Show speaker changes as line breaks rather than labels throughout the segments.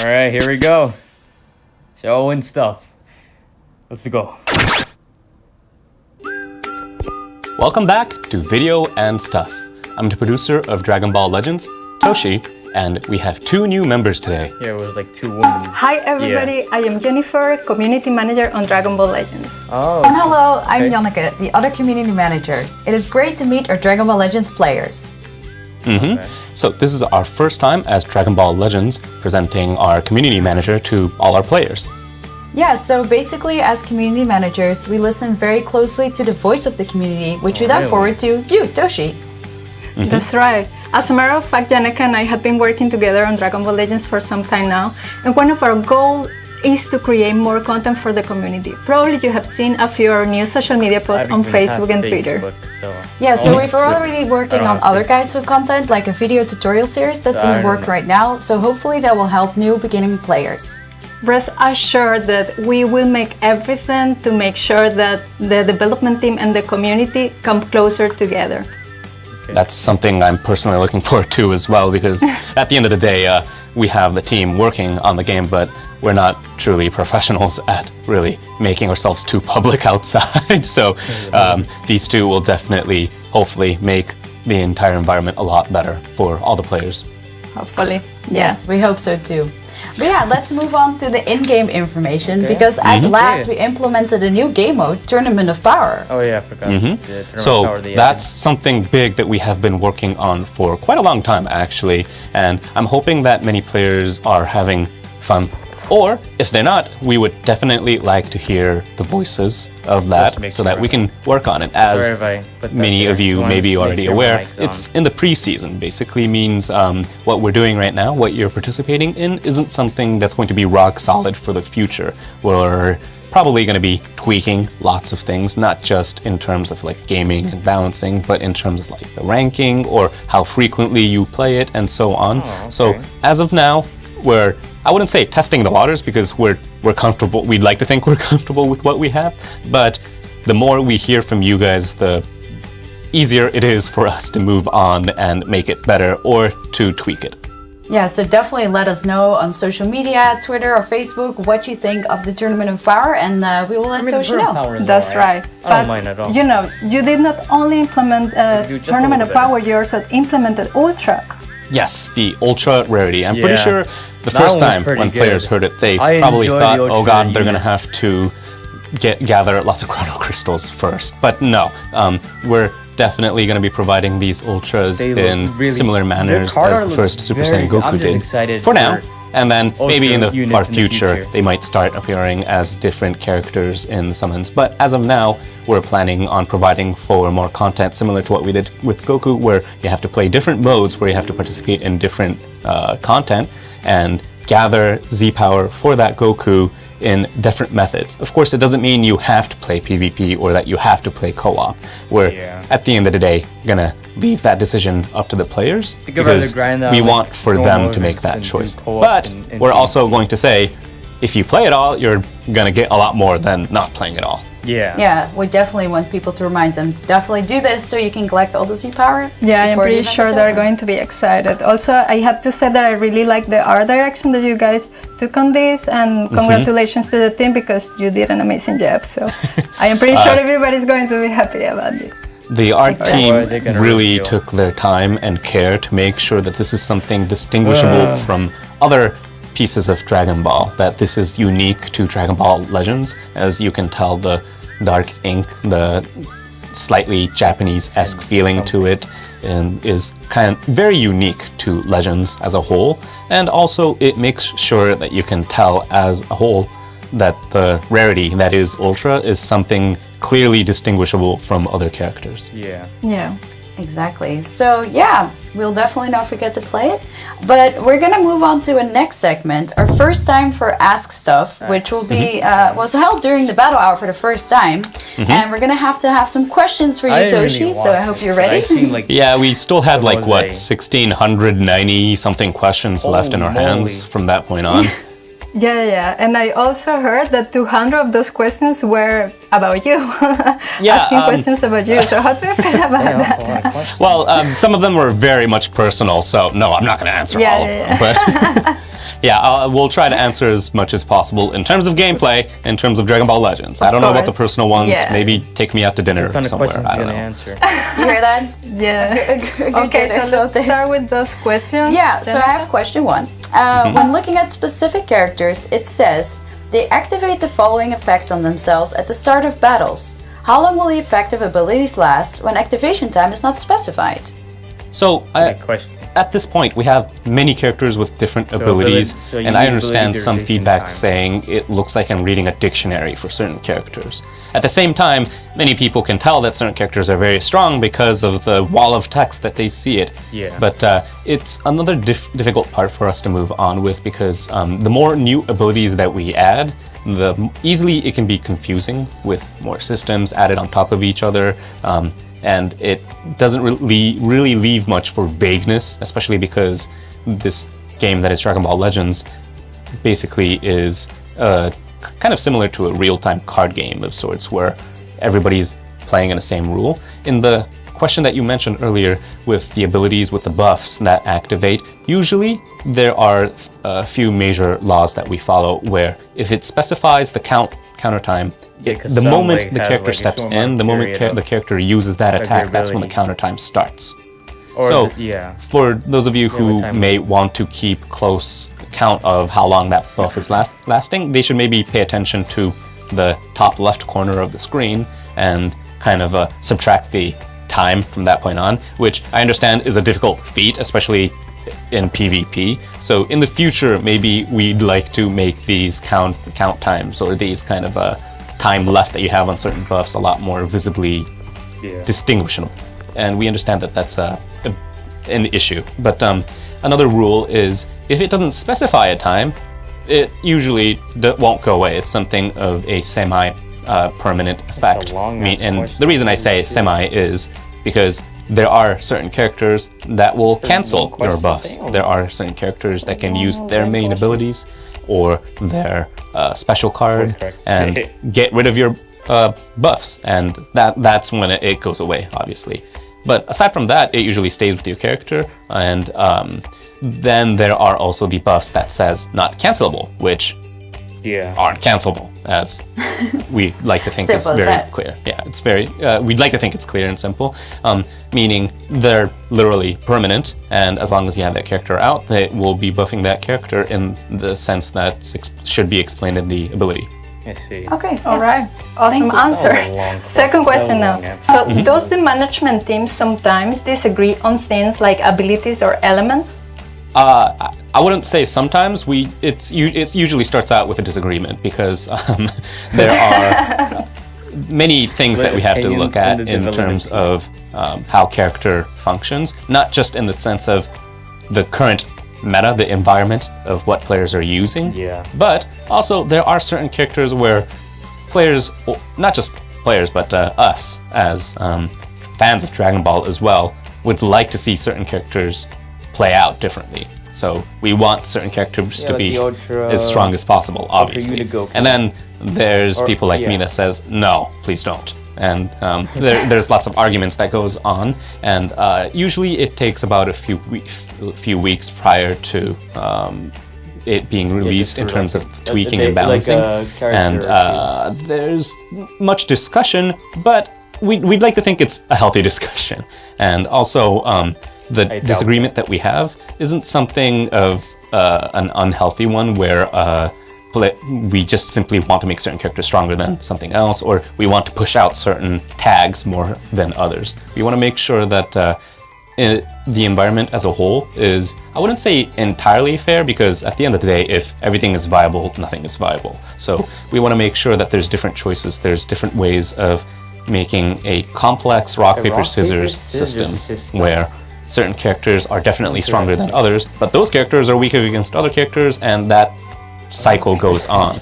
Alright, here we go. Show and stuff. Let's go.
Welcome back to Video and Stuff. I'm the producer of Dragon Ball Legends, Toshi, and we have two new members today.
Yeah, it was like two women.
Hi everybody, I am Jennifer, Community Manager on Dragon Ball Legends.
Oh.
And hello, I'm
Okay.
Janneke, the other Community Manager. It is great to meet our Dragon Ball Legends players.
Okay.
So this is our first time as Dragon Ball Legends presenting our Community Manager to all our players.
Yeah, so basically as Community Managers, we listen very closely to the voice of the community, which we then
really?
forward to you, Toshi.
That's right. As a matter of fact, Janneke and I have been working together on Dragon Ball Legends for some time now, and one of our goals is to create more content for the community. Probably you have seen a few of our new social media posts on Facebook and Twitter.
Yeah, so
Oh,
we're already working
I
on
don't
other
have
kinds of content, like a video tutorial series that's
I
in
don't
work
know.
right now, so hopefully that will help new beginning players.
Rest assured that we will make everything to make sure that the development team and the community come closer together.
That's something I'm personally looking forward to as well, because at the end of the day, we have the team working on the game, but we're not truly professionals at really making ourselves too public outside. So these two will definitely, hopefully, make the entire environment a lot better for all the players.
Hopefully.
Yes, we hope so too. But yeah, let's move on to the in-game information, because at last we implemented a new game mode, Tournament of Power.
Oh yeah, I forgot. The Tournament of
So
Power, the
that's something big that we have been working on for quite a long time, actually. And I'm hoping that many players are having fun. Or if they're not, we would definitely like to hear the voices of that
make
so
sure
that we can work on it. As
Where have I put that
many
there?
of you
Wanted
may be
to make
already
sure my
aware,
mic's on.
it's in the pre-season. Basically means what we're doing right now, what you're participating in, isn't something that's going to be rock solid for the future. We're probably going to be tweaking lots of things, not just in terms of like gaming and balancing, but in terms of like the ranking or how frequently you play it and so on.
Oh, okay.
So as of now, we're, I wouldn't say testing the waters, because we're comfortable. We'd like to think we're comfortable with what we have, but the more we hear from you guys, the easier it is for us to move on and make it better or to tweak it.
Yeah, so definitely let us know on social media, Twitter or Facebook, what you think of the Tournament of Power, and we will let Toshi know.
That's right.
I don't mind at all.
You know, you did not only implement
do just a
Tournament
little
of Power, you also implemented Ultra.
Yes, the Ultra Rarity. I'm pretty
Yeah.
sure the
That
first
one was
time
pretty
when
good.
players heard it, they
I
probably
enjoyed
thought,
the
oh
Ultra
god, they're going to
units.
have to gather lots of chrono crystals first. But no, we're definitely going to be providing these Ultras
They look
in
really-
similar manners
their
as
card
the
art
first
looks
Super
very
Saiyan
good.
Goku
I'm just
did.
excited
for now.
for
And then maybe in the
Ultra
far
units in the
future,
future.
they might start appearing as different characters in the summons. But as of now, we're planning on providing for more content similar to what we did with Goku, where you have to play different modes, where you have to participate in different content and gather Z-Power for that Goku in different methods. Of course, it doesn't mean you have to play PvP or that you have to play co-op. We're, at the end of the day, gonna leave that decision up to the players,
Think I'd rather
because
grind out,
we
like,
want for
normal
them to make
events
that
than do
choice.
co-op
But
and
we're
PvP.
also going to say, if you play it all, you're gonna get a lot more than not playing it all.
Yeah.
Yeah, we definitely want people to remind them to definitely do this so you can collect all the Z-Power.
Yeah, I'm
before the
pretty
event
sure
is
they're
over.
going to be excited. Also, I have to say that I really like the art direction that you guys took on this, and congratulations to the team, because you did an amazing job. So I am pretty sure everybody's going to be happy about it.
The art
Exactly.
team
Or they're gonna
really
reveal.
took their time and care to make sure that this is something distinguishable from other pieces of Dragon Ball, that this is unique to Dragon Ball Legends. As you can tell, the dark ink, the slightly Japanese-esque feeling to it, and is kind of very unique to Legends as a whole. And also it makes sure that you can tell as a whole that the rarity that is Ultra is something clearly distinguishable from other characters.
Yeah.
Yeah.
Exactly. So yeah, we'll definitely not forget to play it. But we're gonna move on to a next segment, our first time for Ask Stuff, which will be was held during the battle hour for the first time, and we're gonna have to have some questions for you,
I didn't
Toshi.
really
So I
watch,
hope you're
but I
ready.
seen, like,
Yeah, we still had like,
was
what,
a-
1,690 something questions left in our
Holy
hands
moly.
from that point on.
Yeah. And I also heard that 200 of those questions were about you.
Yeah,
Asking questions about you. So how do you feel about
Yeah,
that?
that's a lot of questions.
Well, some of them were very much personal, so no, I'm not going to answer
Yeah,
all
yeah,
of them. But we'll try to answer as much as possible in terms of gameplay, in terms of Dragon Ball Legends. I don't know about the
course.
personal ones.
Yeah.
Maybe take me out to dinner
What kind of
somewhere.
questions
I
you
don't
gonna
know.
answer?
You hear that?
Yeah. Okay,
dinner,
so let's
thanks.
start with those questions.
Yeah, so I have question 1. When looking at specific characters, it says they activate the following effects on themselves at the start of battles. How long will the effective abilities last when activation time is not specified?
So,
Good question.
at this point, we have many characters with different abilities,
so you
and
need
I understand
ability
some
duration
feedback
time.
saying it looks like I'm reading a dictionary for certain characters. At the same time, many people can tell that certain characters are very strong because of the wall of text that they see it.
Yeah.
But it's another difficult part for us to move on with because the more new abilities that we add, the easily it can be confusing with more systems added on top of each other. And it doesn't really leave much for vagueness, especially because this game that is Dragon Ball Legends basically is kind of similar to a real-time card game of sorts, where everybody's playing in the same rule. In the question that you mentioned earlier with the abilities, with the buffs that activate, usually there are a few major laws that we follow where if it specifies the counter time,
'cause
the
some,
moment
like,
the
has,
character
like, a
steps
short
in,
amount
the
of
moment
period
the character uses that attack, that's when the
ability.
counter time starts.
Or
So,
yeah.
for those of you who
time
may want to keep close count of how long that buff is lasting, they should maybe pay attention to the top left corner of the screen and kind of subtract the time from that point on, which I understand is a difficult feat, especially in PvP. So in the future, maybe we'd like to make these count times or these kind of time left that you have on certain buffs a lot more visibly distinguishable. And we understand that that's an issue. But another rule is if it doesn't specify a time, it usually won't go away. It's something of a semi-permanent effect.
long-ass
And
question.
the reason I say semi is because there are certain characters that will cancel your buffs. There are certain characters that can use their main abilities or their special card and get rid of your buffs, and that's when it goes away, obviously. But aside from that, it usually stays with your character, and then there are also the buffs that says not cancelable, which aren't cancelable, as we like to think is
Simple as
very
that.
clear. Yeah, it's very, we'd like to think it's clear and simple, meaning they're literally permanent, and as long as you have that character out, they will be buffing that character in the sense that should be explained in the ability.
I see.
Okay.
All right, awesome
you.
answer.
That was a long
Second question now.
episode.
So, does the management team sometimes disagree on things like abilities or elements?
I wouldn't say sometimes. It usually starts out with a disagreement because there are many things that we have to look at
Opinions in
in
the
terms
development
of how character functions, not just in the sense of the current meta, the environment of what players are using, but also there are certain characters where players, well, not just players, but us as fans of Dragon Ball as well, would like to see certain characters play out differently. So we want certain characters to
like
be
the Ultra-
as strong as possible, obviously.
Goku.
And then there's people like me
yeah.
that says, no, please don't. And there's lots of arguments that goes on, and usually it takes about a few weeks prior to it being released in terms of tweaking and balancing. And there's much discussion, but we'd like to think it's a healthy discussion. And also, the disagreement that we have isn't something of an unhealthy one where we just simply want to make certain characters stronger than something else, or we want to push out certain tags more than others. We want to make sure that the environment as a whole is, I wouldn't say entirely fair, because at the end of the day, if everything is viable, nothing is viable. So we want to make sure that there's different choices, there's different ways of making a complex rock, paper, scissors system where certain characters are definitely stronger than others, but those characters are weaker against other characters, and that cycle goes on.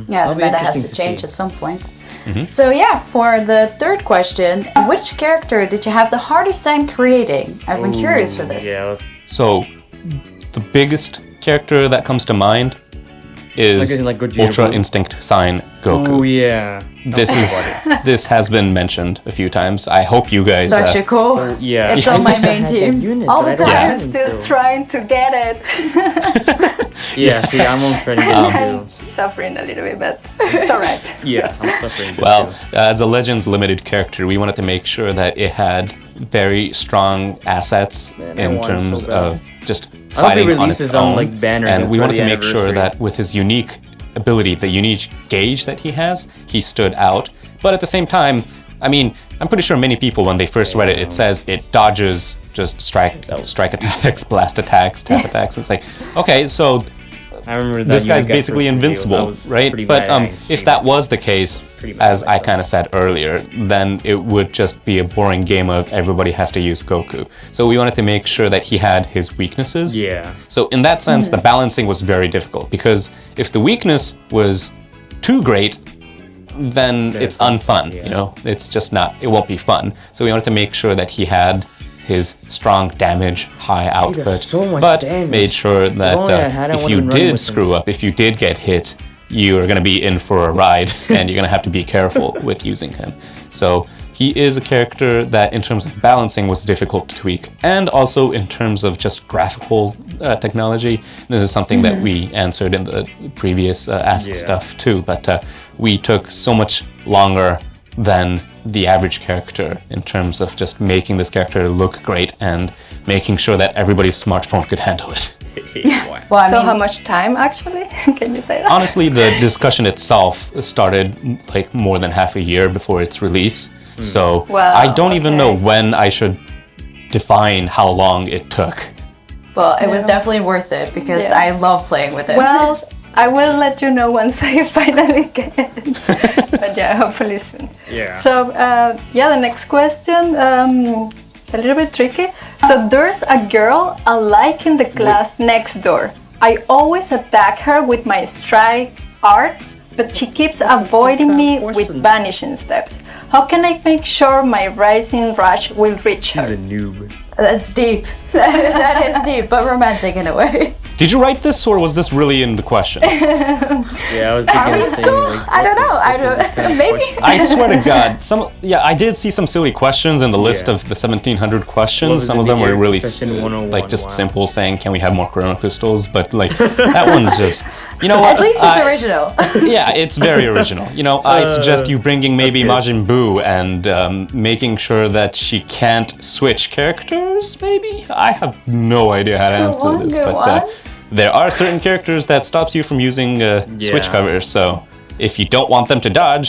Yeah, the meta has to change at some point. So yeah, for the third question, which character did you have the hardest time creating? I've been curious for this.
Yeah.
So the biggest character that comes to mind is
Like Gogeta
Ultra
Blue?
Instinct Sign Goku.
Oh yeah.
This has been mentioned a few times. I hope you guys
Such a cool.
Yeah.
It's on my main team all the time.
I'm still trying to get it.
Yeah, see, I'm unfriending
I'm
too.
suffering a little bit, but it's alright.
Yeah, I'm suffering.
Well, as a Legends limited character, we wanted to make sure that it had very strong assets
Man, I
in
want it
terms
so bad.
of just
I hope he
fighting on
releases
its
his own,
own.
like, banner
And we
for
wanted
the
to make sure
anniversary.
that with his unique ability, the unique gauge that he has, he stood out. But at the same time, I mean, I'm pretty sure many people, when they first read it, it says it dodges just strike attacks, blast attacks, tap attacks. It's like, okay, so
I remember that
this guy's
unique
basically
effort review.
invincible,
That was
right?
pretty
But
bad against
if
me.
that was the case,
Pretty bad
as I
myself.
kind of said earlier, then it would just be a boring game of everybody has to use Goku. So we wanted to make sure that he had his weaknesses.
Yeah.
So in that sense, the balancing was very difficult, because if the weakness was too great, then it's unfun,
yeah.
you know? It's just not, it won't be fun. So we wanted to make sure that he had his strong damage, high output,
so much
but
damage.
made sure that
only I had it
if
when
you
I'm running
did
with him.
screw up, if you did get hit, you are going to be in for a ride, and you're going to have to be careful with using him. So he is a character that, in terms of balancing, was difficult to tweak, and also in terms of just graphical technology. This is something that we answered in the previous Ask
Yeah.
stuff too, but we took so much longer than the average character in terms of just making this character look great and making sure that everybody's smartphone could handle it.
Well, I
So
mean,
how much time actually? Can you say that?
Honestly, the discussion itself started like more than half a year before its release. So
Wow,
I don't even know
okay.
when I should define how long it took.
well, it was definitely worth it because
Yeah.
I love playing with it.
Well, I will let you know once I finally get it. But yeah, hopefully soon.
Yeah.
So yeah, the next question is a little bit tricky. So there's a girl I like in the class next door. I always attack her with my strike arts, but she keeps avoiding me with vanishing steps. How can I make sure my rising rush will reach
He's
her?
a noob.
That's deep. That is deep, but romantic in a way.
Did you write this, or was this really in the question?
Yeah, I was thinking
Are we
the
in
same.
school?
Like,
I don't
what
know.
the
I
fuck is this kind
don't.
of
Maybe.
question?
I swear to God, I did see some silly questions in the list
Yeah.
of the 1700 questions.
What was
Some
it,
of
the
them were
ear
really
confession 101?
like just
Wow.
simple, saying, "Can we have more Chrono Crystals?" But like that one's just, you know what?
At least it's original.
Yeah, it's very original. You know, I suggest you bringing maybe
that's good.
Majin Buu and making sure that she can't switch characters, maybe? I have no idea how to answer
on,
this,
go
but
on.
there are certain characters that stops you from using switch
Yeah.
covers, so if you don't want them to dodge,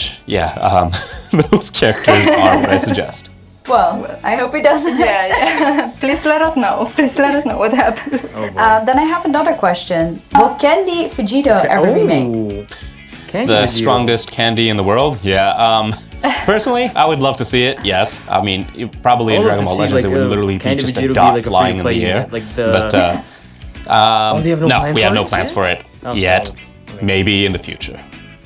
those characters are what I suggest.
Well, I hope he doesn't.
Yeah, yeah. Please let us know. Please let us know what happened.
Oh, boy.
Then I have another question. Will Candy Vegito ever remake?
Ooh. Candy
The
Vegeta.
strongest candy in the world? Yeah. Personally, I would love to see it, yes. I mean, probably
I
in
would
Dragon
love to
Ball
see,
Legends
like,
it would literally be
Candy
just
Vegeta
a
be
dot
like a
flying in
free-to-play
the air.
unit, like the-
But
they have no
no,
plans
we have
for
no
it
plans
yet?
for it
Oh,
yet.
God.
Maybe in the future.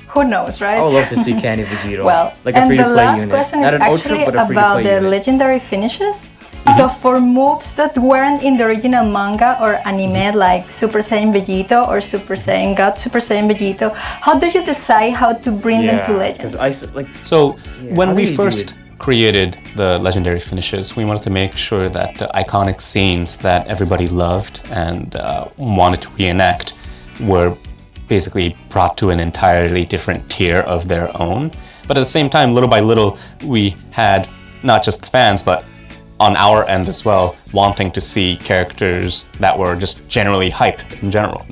Who knows, right?
I would love to see Candy Vegeta.
Well,
like a
and the
free-to-play
last
unit.
question is
Not an
actually
ultra, but a
about
free-to-play
the
unit.
legendary finishes. So for moves that weren't in the original manga or anime, like Super Saiyan Vegito or Super Saiyan God, Super Saiyan Vegito, how do you decide how to bring them to Legends?
Like
So when
how
we
do you do
first
it?
created the legendary finishes, we wanted to make sure that the iconic scenes that everybody loved and wanted to reenact were basically brought to an entirely different tier of their own. But at the same time, little by little, we had not just the fans, but on our end as well, wanting to see characters that were just generally hype in general,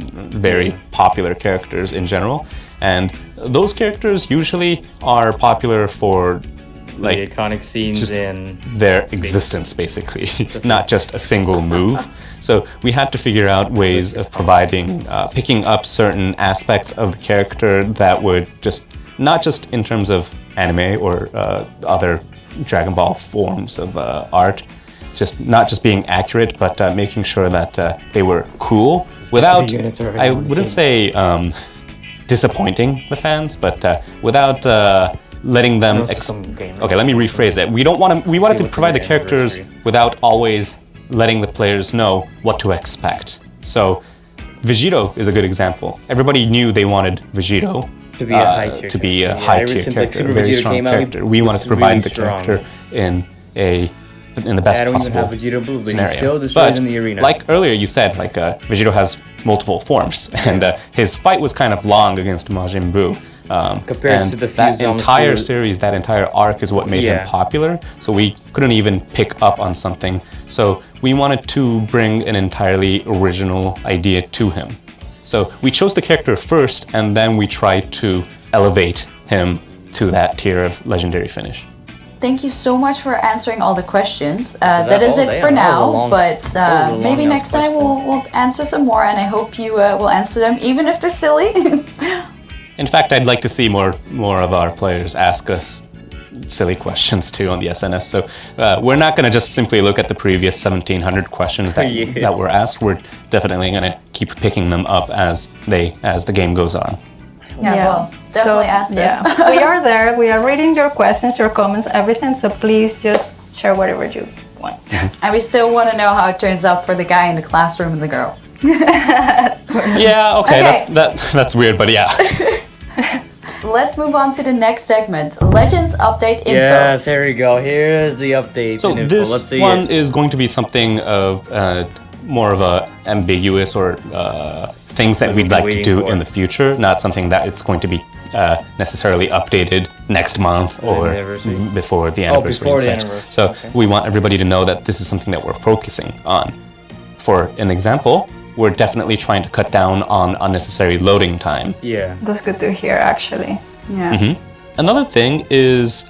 very popular characters in general. And those characters usually are popular for
the
like
iconic scenes
just
in
their existence, basically, not just a single move. So we had to figure out ways of providing, picking up certain aspects of the character that would just, not just in terms of anime or other Dragon Ball forms of art, just not just being accurate, but making sure that they were cool without,
units are
I
everyone
wouldn't
seen.
say disappointing the fans, but without letting them.
Also some gamers.
Okay, let me rephrase that. We don't want to. We wanted to
what's
provide the
in the
characters
anniversary.
without always letting the players know what to expect. So, Vegito is a good example. Everybody knew they wanted Vegito
To be a high tier
to be a
character. Yeah,
high
ever
tier
since, like,
character,
Super
a very
Vegeta
strong
came out, he
character. We
was
wanted to provide
really
the
strong.
character in the best
I don't even
possible
have Vegeta Blue, but he
scenario.
still destroys
But
in the arena.
like earlier you said, like Vegito has multiple forms, and his fight was kind of long against Majin Buu.
Compared
and
to the
that
few
entire
Zamasu-
series, that entire arc is what made him popular. So we couldn't even pick up on something. So we wanted to bring an entirely original idea to him. So we chose the character first, and then we tried to elevate him to that tier of legendary finish.
Thank you so much for answering all the questions. That is
all
it
day?
for
That was a
now,
long-
but
that was a
maybe
long-ass
next time we'll answer some more, and I hope you will answer them, even if they're silly.
In fact, I'd like to see more of our players ask us silly questions too on the SNS. So we're not going to just simply look at the previous 1,700 questions that were asked. We're definitely going to keep picking them up as the game goes on.
Well, definitely ask them.
Yeah, we are there. We are reading your questions, your comments, everything. So please just share whatever you want.
And we still want to know how it turns out for the guy in the classroom and the girl.
Yeah, okay. That's weird, but yeah.
Let's move on to the next segment, Legends Update Info.
Yes, here we go. Here's the update.
So
and info. Let's
this
see
one
it.
is going to be something of more of a ambiguous or things that we'd like to
waiting
do
for.
in the future, not something that it's going to be necessarily updated next month or
anniversary.
before the anniversary.
before
and
the
such.
anniversary,
So
okay.
we want everybody to know that this is something that we're focusing on. For an example, we're definitely trying to cut down on unnecessary loading time.
Yeah.
That's good to hear, actually.
Yeah.
Another thing is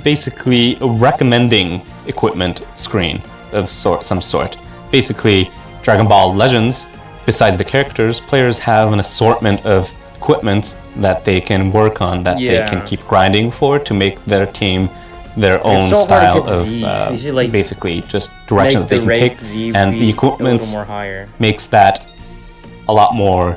basically a recommending equipment screen of some sort. Basically, Dragon Ball Legends, besides the characters, players have an assortment of equipment that they can work on, that they can keep grinding for to make their team their own
so hard to
style
get
of
Zs. You should, like,
basically just direction
Make
that they
the
can take.
rates Z
And the
be
equipment
a little more higher.
makes that a lot more,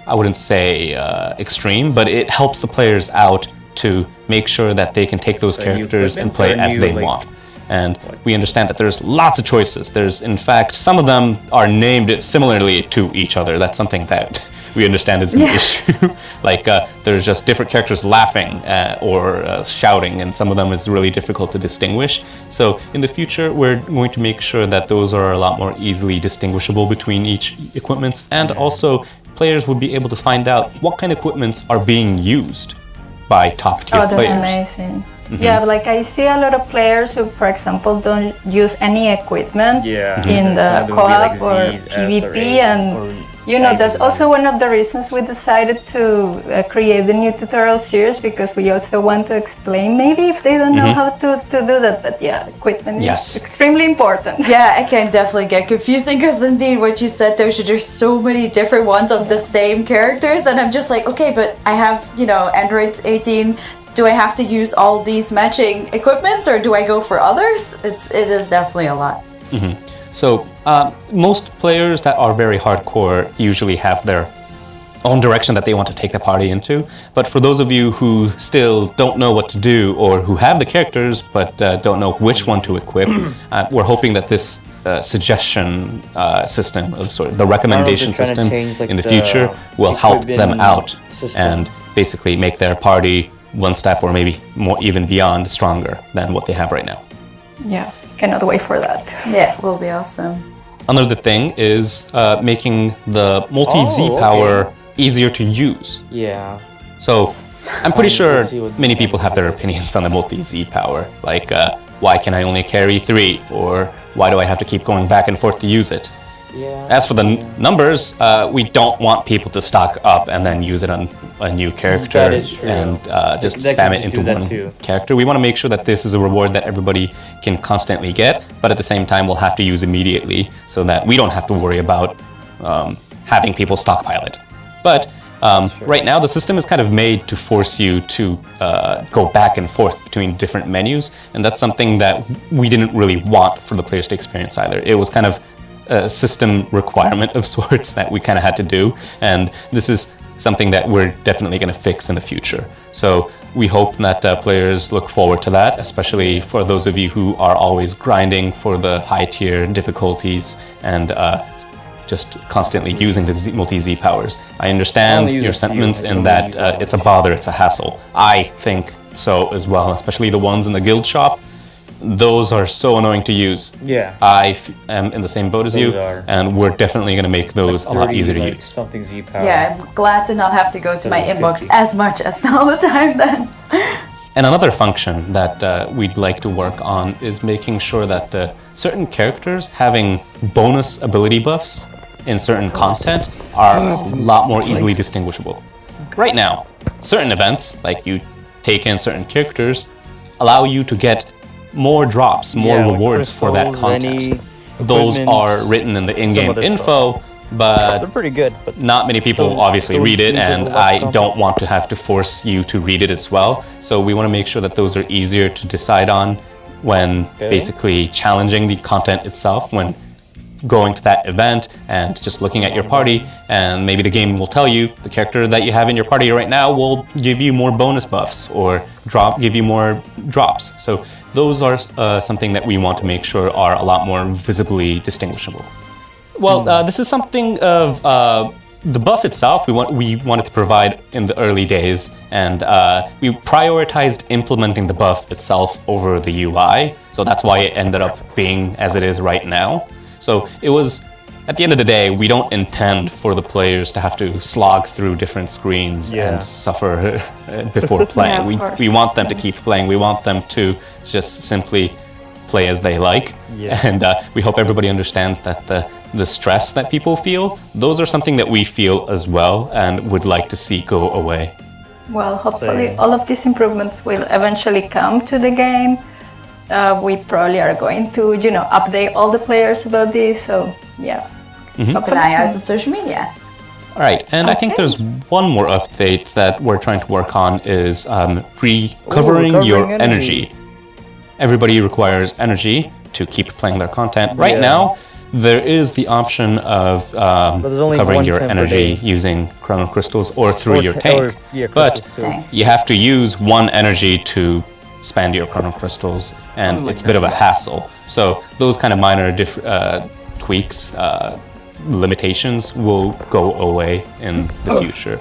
I wouldn't say extreme, but it helps the players out to make sure that they can take those
new
characters and
equipments
play
or
as
new,
they
like,
want. And we understand that there's lots of choices. There's, in fact, some of them are named similarly to each other. That's something that we understand is an issue. Like there's just different characters laughing or shouting, and some of them is really difficult to distinguish. So in the future, we're going to make sure that those are a lot more easily distinguishable between each equipments, and also players would be able to find out what kind of equipments are being used by top tier
Oh, that's
players.
amazing. Yeah, like I see a lot of players who, for example, don't use any equipment
Yeah.
in the
Some of them would be
co-op
like
or
Zs, S, or
PvP,
As,
and
or
you know that's
Xs,
also one of the reasons we decided to create the new tutorial series, because we also want to explain maybe if they don't know how to do that. But yeah, equipment
Yes.
is extremely important.
Yeah, it can definitely get confusing because indeed what you said, Tosha, there's so many different ones of the same characters, and I'm just like, okay, but I have, Android 18. Do I have to use all these matching equipments, or do I go for others? It is definitely a lot.
So most players that are very hardcore usually have their own direction that they want to take the party into. But for those of you who still don't know what to do, or who have the characters but don't know which one to equip, we're hoping that this suggestion system of sort of the recommendation
trying to
system
change, like,
in the
the
future will help them
equipment
out
system.
and basically make their party one step or maybe more even beyond stronger than what they have right now.
Yeah, cannot wait for that.
Yeah, will be awesome.
Another thing is making the multi-Z
Oh, okay.
power easier to use.
Yeah.
So I'm pretty sure
Let's see what
many people have their opinions on the multi-Z power. Like, why can I only carry 3? Or why do I have to keep going back and forth to use it?
Yeah.
As for the numbers, we don't want people to stock up and then use it on a new character
That is true.
and just
They
spam
can
it
just
into
do that
one
too.
character. We want to make sure that this is a reward that everybody can constantly get, but at the same time we'll have to use immediately so that we don't have to worry about having people stockpile it. But right now the system is kind of made to force you to go back and forth between different menus, and that's something that we didn't really want for the players to experience either. It was kind of a system requirement of sorts that we kind of had to do, and this is something that we're definitely going to fix in the future. So we hope that players look forward to that, especially for those of you who are always grinding for the high tier difficulties and just constantly using the multi-Z powers. I understand
Only use
your
a few.
sentiments
I
in
don't
that
use all
it's a bother, it's a hassle. I think so as well, especially the ones in the guild shop. those are so annoying to use.
Yeah.
I am in the same boat as
Those
you,
are.
and we're definitely going to make those a lot easier to use.
Something Z power.
Yeah, I'm glad to not have to go to my
50.
inbox as much as all the time then.
And another function that we'd like to work on is making sure that certain characters having bonus ability buffs in certain content are a lot more easily distinguishable. Right now, certain events, like you take in certain characters, allow you to get more drops, more
Yeah, like
rewards for that
crystals,
content.
any
Those
equipments,
are written in the in-game
other
info, but
They're pretty good, but
not many people
Still-
obviously
still
read it,
use it
and
a lot of
I
content.
don't want to have to force you to read it as well. So we want to make sure that those are easier to decide on when basically challenging the content itself, when going to that event and just looking at your party, and maybe the game will tell you the character that you have in your party right now will give you more bonus buffs or give you more drops. So those are something that we want to make sure are a lot more visibly distinguishable. Well, this is something of the buff itself. We wanted to provide in the early days, and we prioritized implementing the buff itself over the UI. So that's why it ended up being as it is right now. So it was, at the end of the day, we don't intend for the players to have to slog through different screens and suffer before playing.
Yeah, of course.
we want them to keep playing. We want them to just simply play as they like.
Yeah.
And we hope everybody understands that the stress that people feel, those are something that we feel as well and would like to see go away.
Well, hopefully all of these improvements will eventually come to the game. We probably are going to, update all the players about this. So yeah,
Keep an eye out on social media.
All right, and I think
Okay.
there's one more update that we're trying to work on is recovering your
recovering
energy.
energy.
Everybody requires energy to keep playing their content. Right
Yeah.
now, there is the option of
there's only
recovering
one
your
temp per
energy
day.
using chrono crystals or through
Or
your
ta-
tank.
or- yeah,
but
crystals too.
Thanks.
you have to use one energy to spend your chrono crystals, and it's a bit of a hassle. So those kind of minor tweaks, limitations will go away in the future.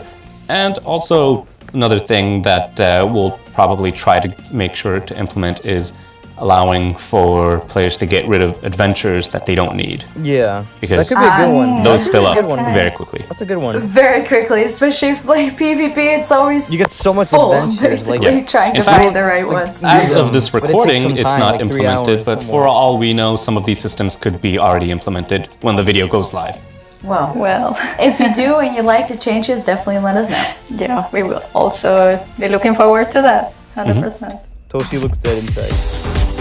And also another thing that we'll probably try to make sure to implement is allowing for players to get rid of adventures that they don't need.
Yeah,
Because
that could be a good one.
those fill up
Good one.
very quickly.
That's a good one.
Very quickly, especially if playing PvP, it's always
You get so much
full,
adventures, like-
basically,
Yeah.
trying to
In fact,
find the right ones.
As of this
But it takes
recording,
some
it's
time,
not
like 3
implemented,
hours
but
somewhere.
for all we know, some of these systems could be already implemented when the video goes live.
Well,
Well,
if you do and you like the changes, definitely let us know.
yeah, we will also be looking forward to that, 100%.
Toshi looks dead inside.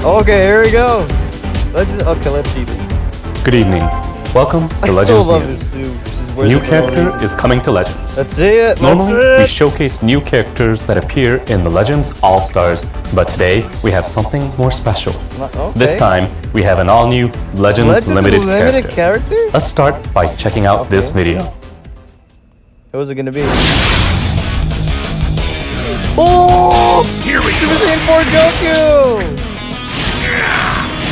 Okay, here we go. Let's see this.
Good evening. Welcome to
I still
Legends
love
News.
this suit. She's wearing
New
the
character
coloring.
is coming to Legends.
That's it.
Normally, we
That's it.
showcase new characters that appear in the Legends All-Stars, but today we have something more special.
Okay.
This time, we have an all-new Legends, Limited character.
character?
Let's start by checking out this video.
Who's it gonna be? Oh! Here we go. Super Saiyan 4 Goku!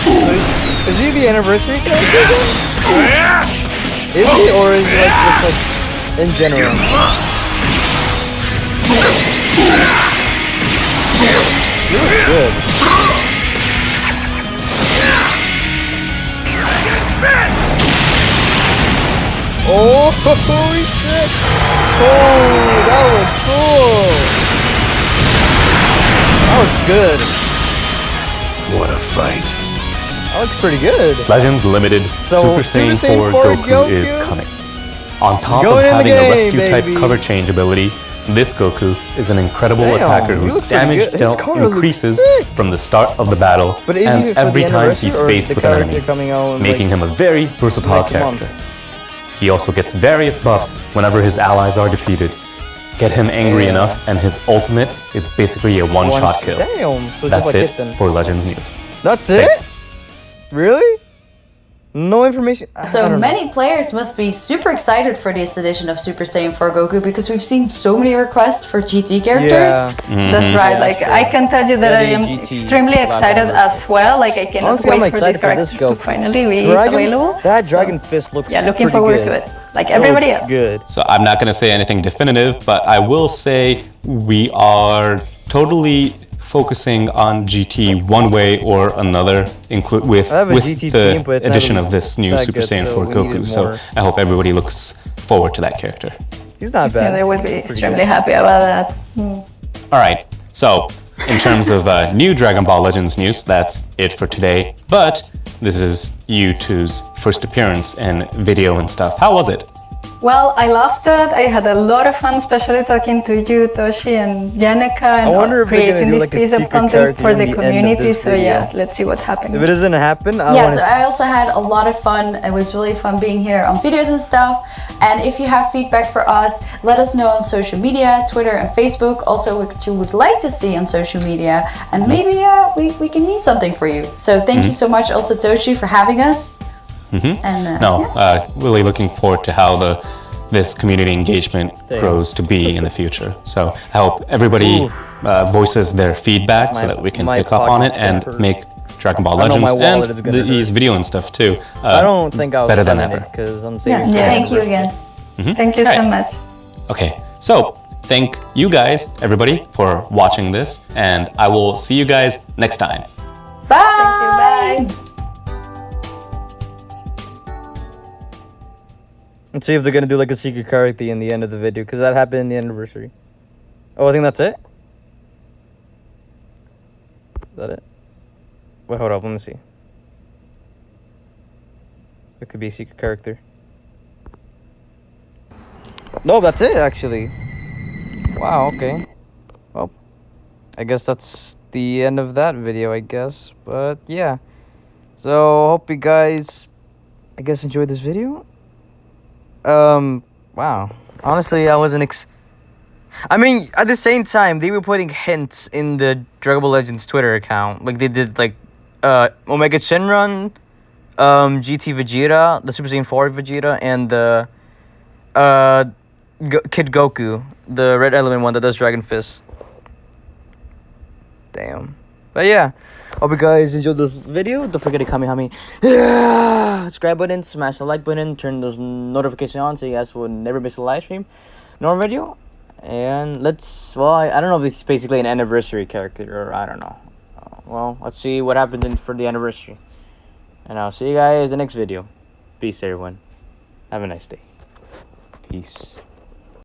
So is he the anniversary character then? Is he, or is he just like in general? He looks good. Oh, holy shit! Oh, that looks cool! That looks good.
What a fight.
That looks pretty good.
Legends Limited
So,
Super Saiyan
Super Saiyan
4
4
Goku is
Goku?
coming. On top of
Going in the
having a
game,
rescue type
baby.
cover change ability, this Goku is an incredible
Damn,
attacker
he
whose
looks pretty
damage
good. His
dealt
card looks
increases
sick.
from the start of the battle
But is he
and
for
every
the
time he's
anniversary or
faced
the
with an
character
enemy,
coming out,
making
like,
him a very versatile
next month?
character. He also gets various buffs whenever his allies are defeated. Get him angry
Yeah.
enough and his ultimate is basically a one-shot kill.
Damn. So
That's
just like
it
then.
for Legends News.
That's it? Really? No information? I
So
don't know.
many players must be super excited for this edition of Super Saiyan 4 Goku because we've seen so many requests for GT characters.
Yeah.
That's right.
Yeah,
like
sure.
I can tell you that I am
GT
extremely excited as well. Like I cannot
Honestly, I'm
wait for
excited
this
for
character
this
to
Goku.
finally be
Dragon,
available.
that Dragon Fist looks
Yeah, looking
pretty
forward
good.
to it. Like
It
everybody
looks
else.
good.
So I'm not going to say anything definitive, but I will say we are totally focusing on GT one way or another, with
I have a
with
GT
the
team, but it's
addition
not
of this new
that
Super
good,
Saiyan
so
4
we
Goku.
needed
So
more.
I hope everybody looks forward to that character.
He's not
Yeah,
bad.
they will be extremely happy about that.
All right, so in terms of new Dragon Ball Legends news, that's it for today. But this is you two's first appearance in video and stuff. How was it?
Well, I loved it. I had a lot of fun, especially talking to you, Toshi, and Janica, and
wonder if they're gonna
creating
do,
this
like, a
piece of
secret
content
character
for
in
the
the end of
community.
this
So
video.
yeah, let's see what happens.
If it doesn't happen,
Yeah, so I also had a lot of fun. It was really fun being here on videos and stuff. And if you have feedback for us, let us know on social media, Twitter and Facebook. Also, what you would like to see on social media, and maybe we can mean something for you. So thank you so much, also Toshi, for having us. And
Really looking forward to how this community engagement grows to be in the future. So I hope everybody voices their feedback so that we can
my
pick up on it
pocket's
and
gonna hurt.
make Dragon Ball
I know my
Legends
wallet is
and
gonna
these video and stuff too.
I don't think I'll
better than
send
ever.
it because I'm
yeah,
saving. for
thank you
anniversary.
again.
Thank you so
Right.
much.
Okay, so thank you guys, everybody, for watching this, and I will see you guys next time.
Bye.
Let's see if they're gonna do like a secret character in the end of the video, because that happened in the anniversary. Oh, I think that's it. Is that it? Wait, hold up. Let me see. It could be a secret character. No, that's it actually. Wow. Okay. Well, I guess that's the end of that video, I guess. But yeah. So hope you guys, I guess, enjoyed this video. Wow. Honestly, I wasn't I mean, at the same time, they were putting hints in the Dragon Ball Legends Twitter account. Like, they did, like, Omega Shenron, GT Vegeta, the Super Saiyan 4 Vegeta, and the, Kid Goku, the Red Element one that does Dragon Fist. Damn. But yeah. Hope you guys enjoyed this video. Don't forget to Kamehame. Yeah! Subscribe button, smash the like button, turn those notifications on so you guys will never miss a live stream nor video. And I don't know if this is basically an anniversary character or I don't know. Well, let's see what happens for the anniversary. And I'll see you guys in the next video. Peace, everyone. Have a nice day.
Peace.